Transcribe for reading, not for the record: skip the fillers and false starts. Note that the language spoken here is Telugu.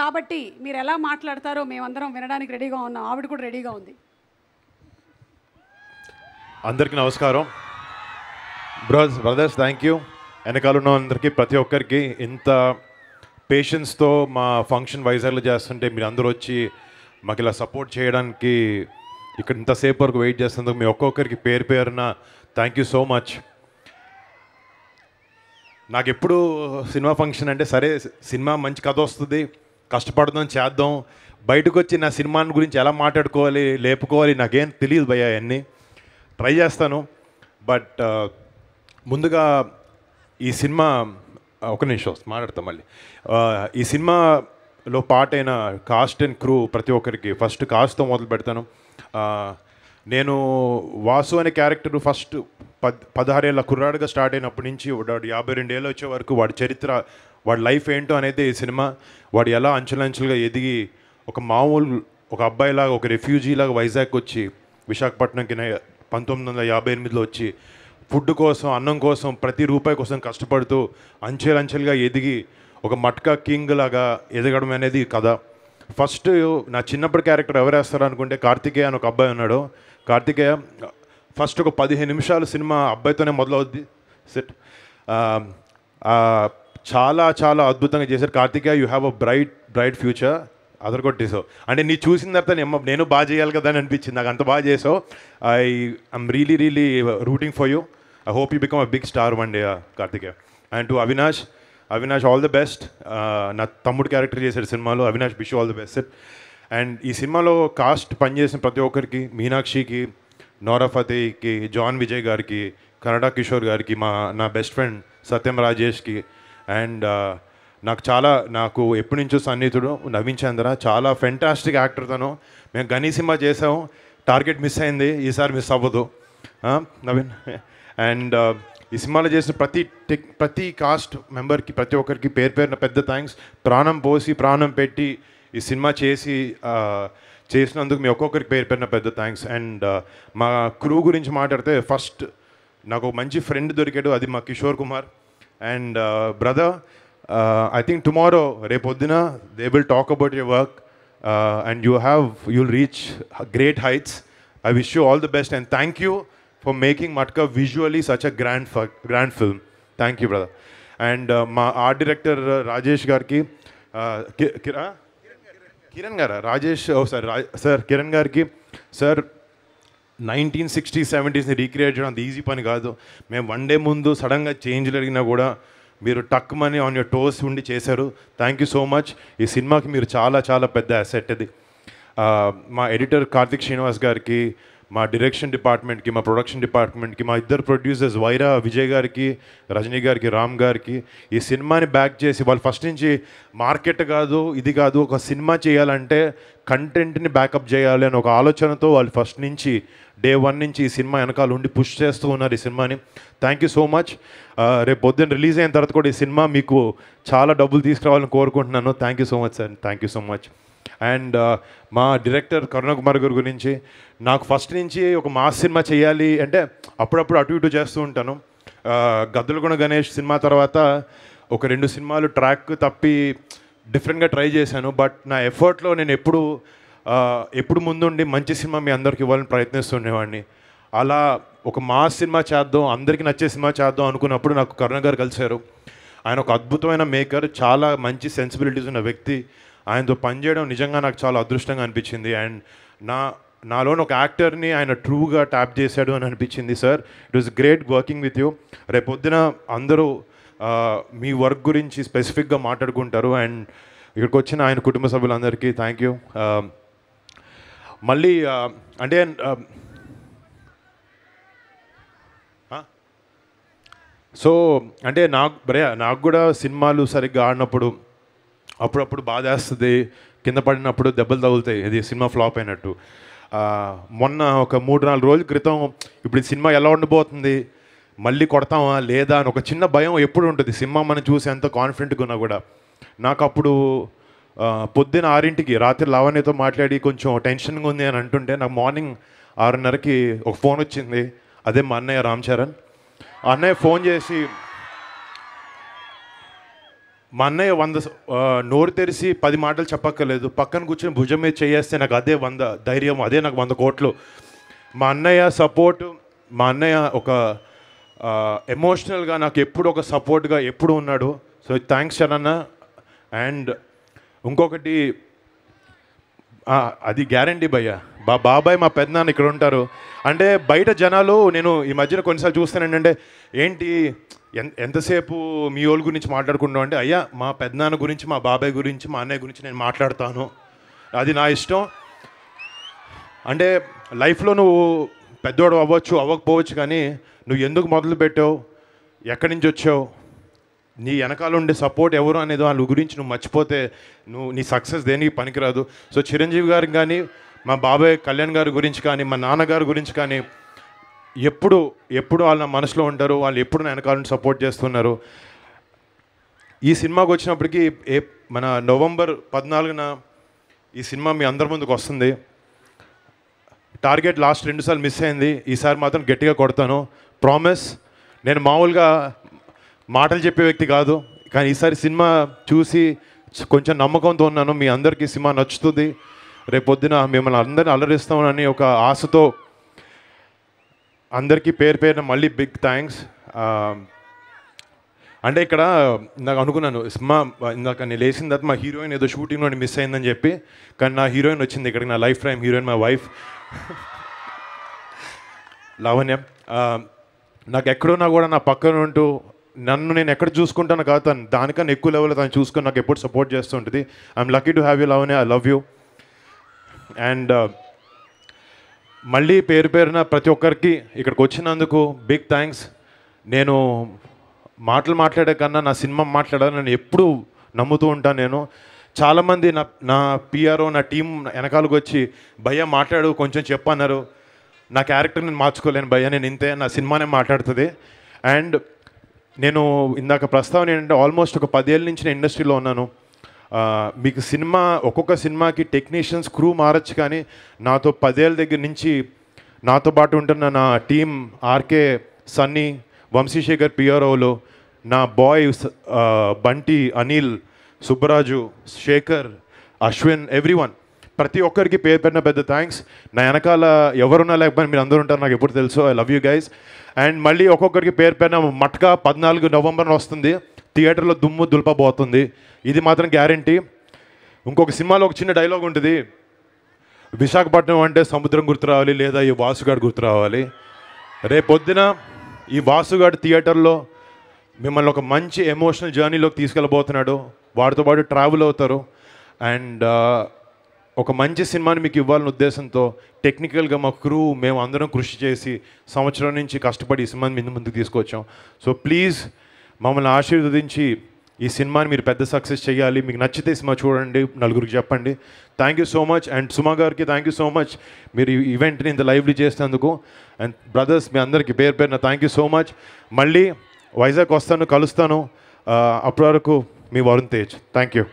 కాబట్టి మీరు ఎలా మాట్లాడతారో మేమందరం వినడానికి రెడీగా ఉన్నాం. ఆవిడ కూడా రెడీగా ఉంది. అందరికీ నమస్కారం. Brothers thank you. వెనకాల ఉన్న అందరికీ, ప్రతి ఒక్కరికి ఇంత పేషెన్స్తో మా ఫంక్షన్ వైజాగ్లో చేస్తుంటే మీరు అందరూ వచ్చి మాకు ఇలా సపోర్ట్ చేయడానికి ఇక్కడ ఇంతసేపు వరకు వెయిట్ చేస్తున్నందుకు మీ ఒక్కొక్కరికి పేరు పేరున థ్యాంక్ యూ సో మచ్. నాకు ఎప్పుడు సినిమా ఫంక్షన్ అంటే సరే సినిమా మంచి కథ వస్తుంది, కష్టపడదాం చేద్దాం, బయటకు వచ్చి నా సినిమా గురించి ఎలా మాట్లాడుకోవాలి లేపుకోవాలి నాకేం తెలియదు భయ్యా, అన్నీ ట్రై చేస్తాను. బట్ ముందుగా ఈ సినిమా ఒక నిమిషం మాట్లాడతాం మళ్ళీ. ఈ సినిమాలో పార్ట్ అయిన కాస్ట్ అండ్ క్రూ ప్రతి ఒక్కరికి ఫస్ట్ కాస్ట్తో మొదలు పెడతాను. నేను వాసు అనే క్యారెక్టర్ ఫస్ట్ 16 ఏళ్ళ కుర్రాడుగా స్టార్ట్ అయినప్పటి నుంచి వాడు 52 ఏళ్ళు వచ్చే వరకు వాడి చరిత్ర, వాడి లైఫ్ ఏంటో అనేది ఈ సినిమా. వాడు ఎలా అంచెలంచెలుగా ఎదిగి ఒక మామూలు ఒక అబ్బాయిలాగా, ఒక రెఫ్యూజీలాగా వైజాగ్ వచ్చి విశాఖపట్నంకి 1958లో వచ్చి ఫుడ్ కోసం, అన్నం కోసం, ప్రతి రూపాయి కోసం కష్టపడుతూ అంచెలంచెలుగా ఎదిగి ఒక మట్కా కింగ్ లాగా ఎదగడం అనేది కథ. ఫస్ట్ నా చిన్నప్పటి క్యారెక్టర్ ఎవరు వేస్తారు అనుకుంటే కార్తికేయ అని ఒక అబ్బాయి ఉన్నాడు. కార్తికేయ ఫస్ట్ ఒక 15 నిమిషాలు సినిమా అబ్బాయితోనే మొదలవుద్ది సెట్. చాలా చాలా అద్భుతంగా చేశారు. Karthikeya you have a bright future. అదరగొట్టేసావు అంటే నీ చూసిన తర్వాత నేను బాగా చేయాలి కదా అని అనిపించింది నాకు. అంత బాగా చేసావు. I'm really rooting for you. I hope you become a big star one day Karthikeya. And to Avinash all the best. నా తమ్ముడు క్యారెక్టర్ చేశాడు సినిమాలో. Avinash wish all the best. And ఈ సినిమాలో కాస్ట్ పనిచేసిన ప్రతి ఒక్కరికి, మీనాక్షికి, నోరా ఫతేహ్కి, జాన్ విజయ్ గారికి, కన్నడ కిషోర్ గారికి, నా బెస్ట్ ఫ్రెండ్ సత్యం రాజేష్కి, అండ్ నాకు ఎప్పటి నుంచో సన్నిహితుడు నవీన్ చంద్ర, చాలా ఫెంటాస్టిక్ యాక్టర్ తను. మేము గనీ సినిమా చేసాము, టార్గెట్ మిస్ అయింది, ఈసారి మిస్ అవ్వదు నవీన్. అండ్ ఈ సినిమాలో చేసిన ప్రతి కాస్ట్ మెంబర్కి, ప్రతి ఒక్కరికి పేరు పేరున పెద్ద థ్యాంక్స్. ప్రాణం పోసి ప్రాణం పెట్టి ఈ సినిమా చేసినందుకు మీ ఒక్కొక్కరికి పేరు పేరున పెద్ద థ్యాంక్స్. అండ్ మా క్రూ గురించి మాట్లాడితే ఫస్ట్ నాకు ఒక మంచి ఫ్రెండ్ దొరికాడు, అది మా Kishore Kumar. And brother, I think tomorrow, రేపొద్దున they will talk about your work and you'll reach great heights. I wish you all the best and thank you for making Matka visually such a grand film. Thank you, brother. And మా ఆర్ట్ డైరెక్టర్ రాజేష్ గారికి, కిరణ్ గారా రాజేష్ సార్ కిరణ్ గారికి, సార్ 1960s 70s రీక్రియేట్ చేయడం అంత ఈజీ పని కాదు. మేము వన్ డే ముందు సడన్గా చేంజ్లు అడిగినా కూడా మీరు టక్ మనీ ఆన్ యూర్ టోస్ ఉండి చేశారు. Thank you so much. ఈ సినిమాకి మీరు చాలా చాలా పెద్ద అసెట్ అది. మా ఎడిటర్ కార్తిక్ శ్రీనివాస్ గారికి, మా డైరెక్షన్ డిపార్ట్మెంట్కి, మా ప్రొడక్షన్ డిపార్ట్మెంట్కి, మా ఇద్దరు ప్రొడ్యూసర్స్ వైరా విజయ్ గారికి, రజనీ గారికి, రామ్ గారికి, ఈ సినిమాని బ్యాక్ చేసి వాళ్ళు ఫస్ట్ నుంచి మార్కెట్ కాదు ఇది కాదు, ఒక సినిమా చేయాలంటే కంటెంట్ని బ్యాకప్ చేయాలి అని ఒక ఆలోచనతో వాళ్ళు ఫస్ట్ నుంచి డే 1 నుంచి ఈ సినిమా వెనకాల ఉండి పుష్ చేస్తూ ఉన్నారు ఈ సినిమాని. Thank you so much. రేపు పొద్దున్న రిలీజ్ అయిన తర్వాత కూడా ఈ సినిమా మీకు చాలా డబ్బులు తీసుకురావాలని కోరుకుంటున్నాను. Thank you so much sir. Thank you so much. And మా డైరెక్టర్ కరుణ కుమార్ గారి గురించి, నాకు ఫస్ట్ నుంచి ఒక మాస్ సినిమా చేయాలి అంటే అప్పుడప్పుడు అటు ఇటు చేస్తూ ఉంటాను. గద్దలగొండ గణేష్ సినిమా తర్వాత ఒక 2 సినిమాలు ట్రాక్ తప్పి డిఫరెంట్గా ట్రై చేశాను. బట్ నా ఎఫర్ట్లో నేను ఎప్పుడు ముందుండి మంచి సినిమా మీ అందరికి ఇవ్వాలని ప్రయత్నిస్తుండేవాడిని. అలా ఒక మాస్ సినిమా చేద్దాం, అందరికీ నచ్చే సినిమా చేద్దాం అనుకున్నప్పుడు నాకు కరుణ గారు కలిశారు. ఆయన ఒక అద్భుతమైన మేకర్, చాలా మంచి సెన్సిబిలిటీస్ ఉన్న వ్యక్తి. ఆయనతో పనిచేయడం నిజంగా నాకు చాలా అదృష్టంగా అనిపించింది. అండ్ నాలోని ఒక యాక్టర్ని ఆయన ట్రూగా ట్యాప్ చేశాడు అని అనిపించింది. Sir, it was great working with you. రేపొద్దున అందరూ మీ వర్క్ గురించి స్పెసిఫిక్గా మాట్లాడుకుంటారు. అండ్ ఇక్కడికి వచ్చిన ఆయన కుటుంబ సభ్యులందరికీ థ్యాంక్ యూ. మళ్ళీ అంటే సో అంటే నాకు కూడా సినిమాలు సరిగ్గా ఆడినప్పుడు అప్పుడప్పుడు బాధ వేస్తుంది, కింద పడినప్పుడు దెబ్బలు తగులుతాయి, ఇది సినిమా ఫ్లాప్ అయినట్టు. మొన్న ఒక 3-4 రోజుల క్రితం ఇప్పుడు ఈ సినిమా ఎలా ఉండబోతుంది, మళ్ళీ కొడతామా లేదా అని ఒక చిన్న భయం ఎప్పుడు ఉంటుంది సినిమా మనం చూసి ఎంత కాన్ఫిడెంట్గా ఉన్నా కూడా. నాకు అప్పుడు పొద్దున్న 6ంటికి రాత్రి లావణ్యతో మాట్లాడి కొంచెం టెన్షన్గా ఉంది అని అంటుంటే నాకు మార్నింగ్ 6:30కి ఒక ఫోన్ వచ్చింది. అదే మా అన్నయ్య రామ్ చరణ్. అన్నయ్య ఫోన్ చేసి మా అన్నయ్య నోరు తెరిచి 10 మాటలు చెప్పక్కర్లేదు, పక్కన కూర్చొని భుజం మీద చేయేస్తే నాకు అదే 100 ధైర్యం, అదే నాకు 100 కోట్లు. మా అన్నయ్య సపోర్ట్, మా అన్నయ్య ఒక ఎమోషనల్గా నాకు ఎప్పుడు ఒక సపోర్ట్గా ఎప్పుడు ఉన్నాడు. So thanks Charan. అండ్ ఇంకొకటి అది గ్యారంటీ భయ్య, బాబాయ్ మా పెద్దనాన్న ఇక్కడ ఉంటారు. అంటే బయట జనాలు నేను ఈ మధ్యన కొన్నిసార్లు చూస్తాను ఏంటంటే, ఏంటి ఎంతసేపు మీ వాళ్ళ గురించి మాట్లాడుకుంటాం అంటే, అయ్యా మా పెద్దనాన్న గురించి, మా బాబాయ్ గురించి, మా అన్నయ్య గురించి నేను మాట్లాడతాను, అది నా ఇష్టం. అంటే లైఫ్లో నువ్వు పెద్దోడు అవ్వచ్చు అవ్వకపోవచ్చు, కానీ నువ్వు ఎందుకు మొదలు పెట్టావు, ఎక్కడి నుంచి వచ్చావు, నీ వెనకాల ఉండే సపోర్ట్ ఎవరు అనేది వాళ్ళ గురించి నువ్వు మర్చిపోతే నీ సక్సెస్ దేనికి పనికిరాదు. సో చిరంజీవి గారికి కానీ, మా బాబాయ్ కళ్యాణ్ గారి గురించి కానీ, మా నాన్నగారి గురించి కానీ ఎప్పుడు వాళ్ళు నా మనసులో ఉంటారు, వాళ్ళు ఎప్పుడు నా వెనకాల నుంచి సపోర్ట్ చేస్తున్నారు. ఈ సినిమాకి వచ్చినప్పటికీ మన నవంబర్ 14న ఈ సినిమా మీ అందరి ముందుకు వస్తుంది. టార్గెట్ లాస్ట్ 2 సార్లు మిస్ అయింది, ఈసారి మాత్రం గట్టిగా కొడతాను, ప్రామిస్. నేను మామూలుగా మాటలు చెప్పే వ్యక్తి కాదు, కానీ ఈసారి సినిమా చూసి కొంచెం నమ్మకంతో ఉన్నాను. మీ అందరికీ సినిమా నచ్చుతుంది, రేపొద్దున మిమ్మల్ని అందరినీ అలరిస్తామని ఒక ఆశతో అందరికీ పేరున మళ్ళీ బిగ్ థ్యాంక్స్. అంటే ఇక్కడ నాకు అనుకున్నాను సినిమా ఇందాక నేను లేచిన తర్వాత మా హీరోయిన్ ఏదో షూటింగ్లో మిస్ అయిందని చెప్పి, కానీ నా హీరోయిన్ వచ్చింది ఇక్కడికి, నా life time heroine, my wife Lavanya. నాకు ఎక్కడున్నా కూడా నా పక్కన ఉంటూ నన్ను నేను ఎక్కడ చూసుకుంటాను కాదు, తను దానికన్నా ఎక్కువ లెవెల్లో తను చూసుకొని నాకు ఎప్పుడు సపోర్ట్ చేస్తూ ఉంటుంది. I'm lucky to have you Lavanya, I love you. And మళ్ళీ పేరున ప్రతి ఒక్కరికి ఇక్కడికి వచ్చినందుకు బిగ్ థ్యాంక్స్. నేను మాట్లాడే కన్నా నా సినిమా మాట్లాడాలని నేను ఎప్పుడూ నమ్ముతూ ఉంటాను. నేను చాలామంది నా పిఆర్ఓ, నా టీం వెనకాలకు వచ్చి భయ్య మాట్లాడు కొంచెం చెప్పన్నారు, నా క్యారెక్టర్ నేను మార్చుకోలేను భయ్య, నేను ఇంతే, నా సినిమానే మాట్లాడుతుంది. అండ్ నేను ఇందాక ప్రస్తావన ఏంటంటే, ఆల్మోస్ట్ ఒక 10 ఏళ్ళ నుంచి నేను ఇండస్ట్రీలో ఉన్నాను. మీకు ఒక్కొక్క సినిమాకి టెక్నీషియన్స్, క్రూ మారచ్చు, కానీ నాతో 10 ఏళ్ళ దగ్గర నుంచి నాతో పాటు ఉంటున్న నా టీం ఆర్కే, సన్నీ, వంశీశేఖర్ పిఆర్ఓలు, నా బాయ్ బంటి, అనిల్, సుబ్బరాజు, శేఖర్, అశ్విన్, ఎవ్రీవన్, ప్రతి ఒక్కరికి పేరున పెద్ద థ్యాంక్స్. నా వెనకాల ఎవరున్నా లేకపోయినా మీరు అందరూ ఉంటారు, నాకు ఎప్పుడు తెలుసు. I love you guys. And మళ్ళీ ఒక్కొక్కరికి పేరున మట్కా 14 నవంబర్న వస్తుంది, థియేటర్లో దుమ్ము దులపబోతుంది, ఇది మాత్రం గ్యారంటీ. ఇంకొక సినిమాలో ఒక చిన్న డైలాగ్ ఉంటుంది, విశాఖపట్నం అంటే సముద్రం గుర్తు రావాలి, లేదా ఈ వాసుగాడు గుర్తు రావాలి. రేపొద్దున ఈ వాసుగాడు థియేటర్లో మిమ్మల్ని ఒక మంచి ఎమోషనల్ జర్నీలోకి తీసుకెళ్ళబోతున్నాడు, వాడితో పాటు ట్రావెల్ అవుతారు. అండ్ ఒక మంచి సినిమాని మీకు ఇవ్వాలనే ఉద్దేశంతో టెక్నికల్గా మా క్రూ మేము అందరం కృషి చేసి సంవత్సరం నుంచి కష్టపడి ఈ సినిమాని ముందుకు తీసుకొచ్చాం. సో ప్లీజ్ మమ్మల్ని ఆశీర్వదించి ఈ సినిమాని మీరు పెద్ద సక్సెస్ చేయాలి. మీకు నచ్చితే సినిమా చూడండి, నలుగురికి చెప్పండి. Thank you so much. And Suma గారికి థ్యాంక్ యూ సో మచ్, మీరు ఈ ఈవెంట్ని ఇంత లైవ్లీ చేసినందుకు. అండ్ బ్రదర్స్, మీ అందరికీ పేరున థ్యాంక్ యూ సో మచ్. మళ్ళీ వైజాగ్ వస్తాను, కలుస్తాను. అప్పటి వరకు మీ వరుణ్ తేజ్. Thank you.